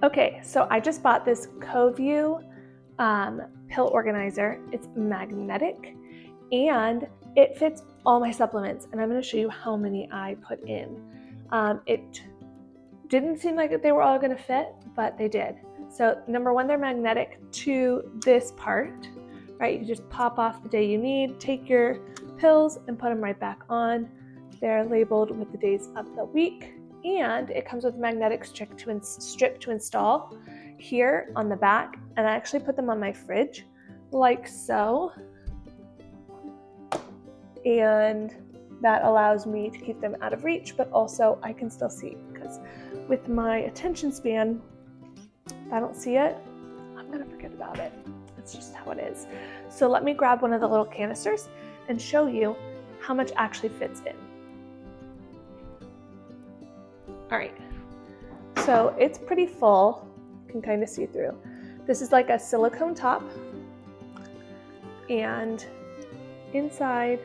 Okay, so I just bought this KOVIUU pill organizer. It's magnetic and it fits all my supplements, and I'm going to show you how many I put in. It didn't seem like they were all going to fit, but they did. So number one, they're magnetic to this part, right? You can just pop off the day you need, take your pills and put them right back on. They're labeled with the days of the week, and it comes with a magnetic strip to install here on the back. And I actually put them on my fridge like so. And that allows me to keep them out of reach, but also I can still see, because with my attention span, if I don't see it, I'm gonna forget about it. That's just how it is. So let me grab one of the little canisters and show you how much actually fits in. All right, so it's pretty full. You can kind of see through. This is like a silicone top, and inside,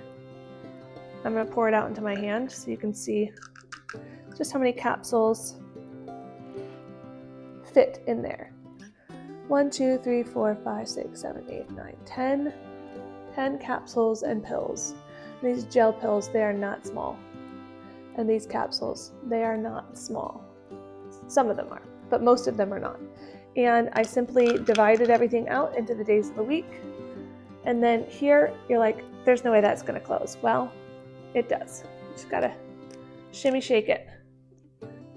I'm going to pour it out into my hand so you can see just how many capsules fit in there. 1, 2, 3, 4, 5, 6, 7, 8, 9, 10. 10 capsules and pills. These gel pills, they are not small. And these capsules, they are not small. Some of them are, but most of them are not. And I simply divided everything out into the days of the week. And then here, you're like, there's no way that's going to close. Well, it does. You just gotta shimmy shake it.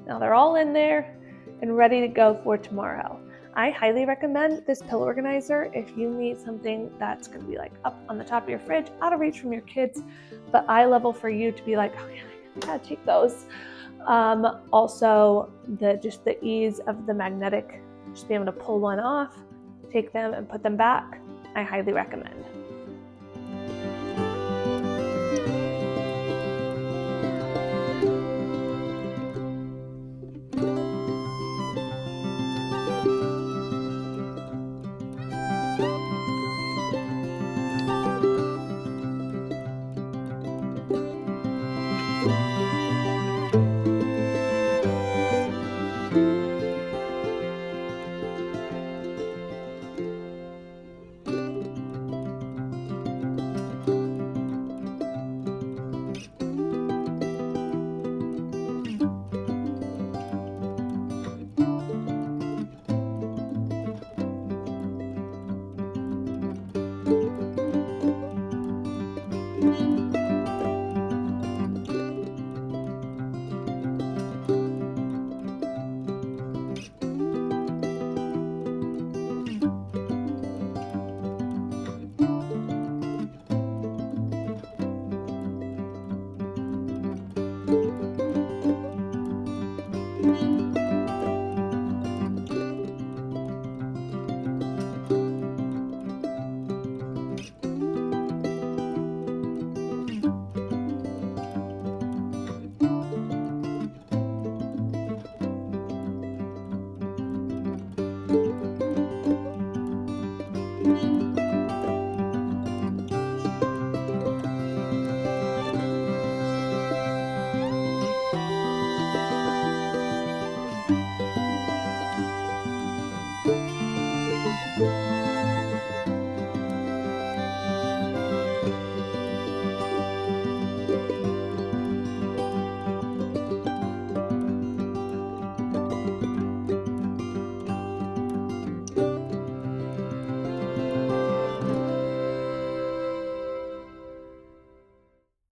Now they're all in there and ready to go for tomorrow. I highly recommend this pill organizer if you need something that's gonna be like up on the top of your fridge, out of reach from your kids, but eye level for you to be like, oh yeah, I gotta take those. Also, just the ease of the magnetic, just being able to pull one off, take them and put them back, I highly recommend.